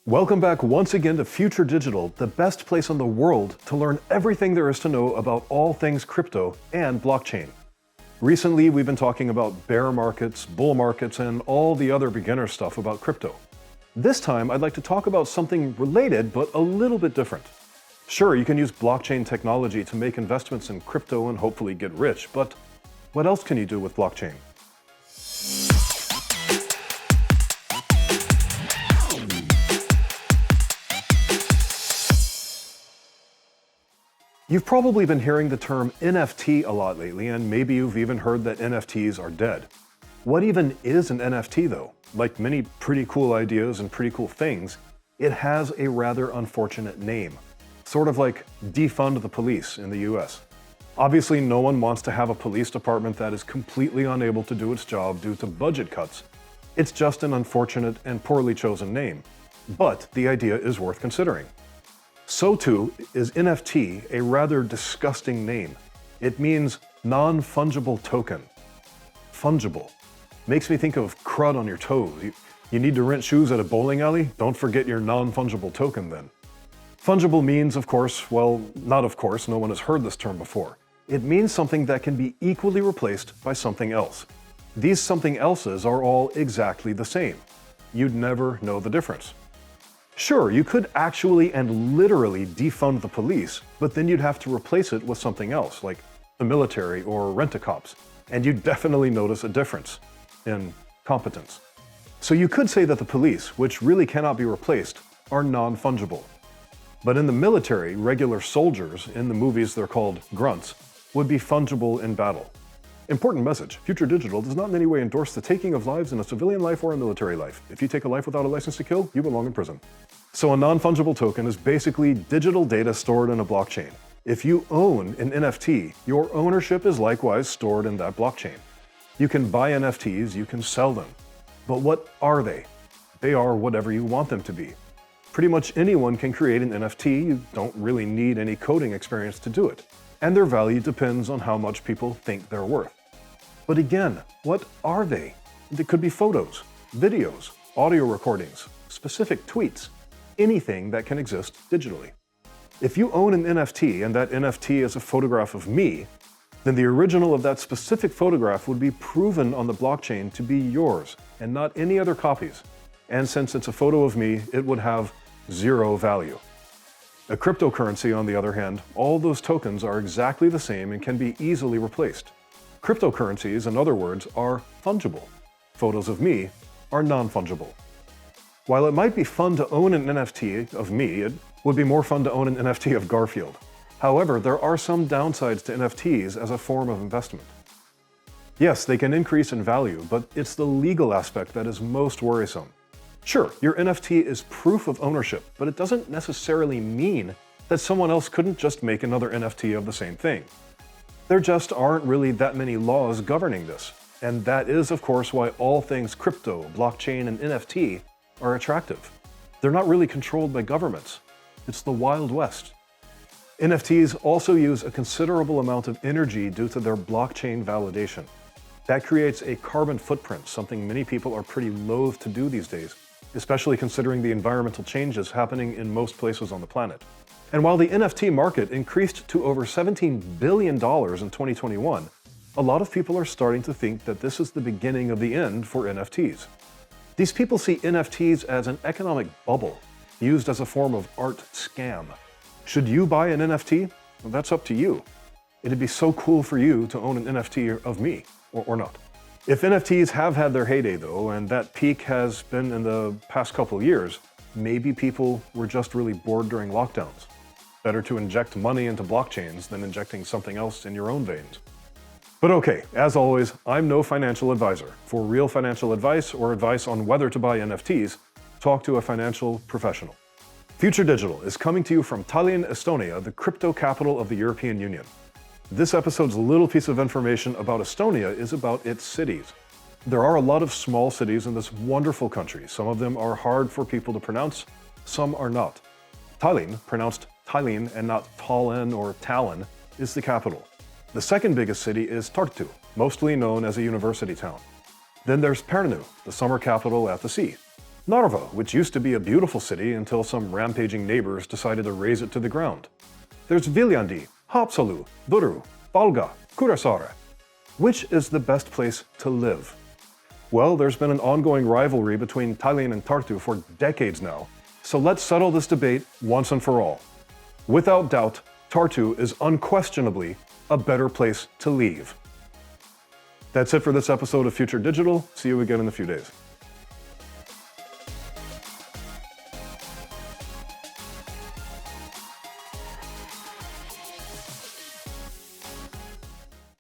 Welcome back once again to Future Digital, the best place in the world to learn everything there is to know about all things crypto and blockchain. Recently, we've been talking about bear markets, bull markets, and all the other beginner stuff about crypto. This time, I'd like to talk about something related, but a little bit different. Sure, you can use blockchain technology to make investments in crypto and hopefully get rich, but what else can you do with blockchain? You've probably been hearing the term NFT a lot lately, and maybe you've even heard that NFTs are dead. What even is an NFT though? Like many pretty cool ideas and pretty cool things, it has a rather unfortunate name. Sort of like defund the police in the US. Obviously, no one wants to have a police department that is completely unable to do its job due to budget cuts. It's just an unfortunate and poorly chosen name. But the idea is worth considering. So too is NFT a rather disgusting name. It means non-fungible token. Fungible. Makes me think of crud on your toes. You need to rent shoes at a bowling alley? Don't forget your non-fungible token then. Fungible means, of course, well, not of course, no one has heard this term before. It means something that can be equally replaced by something else. These something elses are all exactly the same. You'd never know the difference. Sure, you could actually and literally defund the police, but then you'd have to replace it with something else, like the military or rent-a-cops, and you'd definitely notice a difference in competence. So you could say that the police, which really cannot be replaced, are non-fungible. But in the military, regular soldiers, in the movies they're called grunts, would be fungible in battle. Important message, Future Digital does not in any way endorse the taking of lives in a civilian life or a military life. If you take a life without a license to kill, you belong in prison. So a non-fungible token is basically digital data stored in a blockchain. If you own an NFT, your ownership is likewise stored in that blockchain. You can buy NFTs, you can sell them. But what are they? They are whatever you want them to be. Pretty much anyone can create an NFT, you don't really need any coding experience to do it. And their value depends on how much people think they're worth. But again, what are they? They could be photos, videos, audio recordings, specific tweets, anything that can exist digitally. If you own an NFT and that NFT is a photograph of me, then the original of that specific photograph would be proven on the blockchain to be yours and not any other copies. And since it's a photo of me, it would have zero value. A cryptocurrency, on the other hand, all those tokens are exactly the same and can be easily replaced. Cryptocurrencies, in other words, are fungible. Photos of me are non-fungible. While it might be fun to own an NFT of me, it would be more fun to own an NFT of Garfield. However, there are some downsides to NFTs as a form of investment. Yes, they can increase in value, but it's the legal aspect that is most worrisome. Sure, your NFT is proof of ownership, but it doesn't necessarily mean that someone else couldn't just make another NFT of the same thing. There just aren't really that many laws governing this, and that is, of course, why all things crypto, blockchain, and NFT are attractive. They're not really controlled by governments. It's the Wild West. NFTs also use a considerable amount of energy due to their blockchain validation. That creates a carbon footprint, something many people are pretty loath to do these days, especially considering the environmental changes happening in most places on the planet. And while the NFT market increased to over $17 billion in 2021, a lot of people are starting to think that this is the beginning of the end for NFTs. These people see NFTs as an economic bubble, used as a form of art scam. Should you buy an NFT? Well, that's up to you. It'd be so cool for you to own an NFT of me, or not. If NFTs have had their heyday though, and that peak has been in the past couple of years, maybe people were just really bored during lockdowns. Better to inject money into blockchains than injecting something else in your own veins. But okay, as always, I'm no financial advisor. For real financial advice or advice on whether to buy NFTs, talk to a financial professional. Future Digital is coming to you from Tallinn, Estonia, the crypto capital of the European Union. This episode's little piece of information about Estonia is about its cities. There are a lot of small cities in this wonderful country. Some of them are hard for people to pronounce, some are not. Tallinn, pronounced Tallinn and not Tallinn or Tallinn, is the capital. The second biggest city is Tartu, mostly known as a university town. Then there's Pärnu, the summer capital at the sea. Narva, which used to be a beautiful city until some rampaging neighbors decided to raze it to the ground. There's Viljandi, Haapsalu, Turku, Valga, Kuressaare. Which is the best place to live? Well, there's been an ongoing rivalry between Tallinn and Tartu for decades now, so let's settle this debate once and for all. Without doubt, Tartu is unquestionably a better place to live. That's it for this episode of Future Digital. See you again in a few days.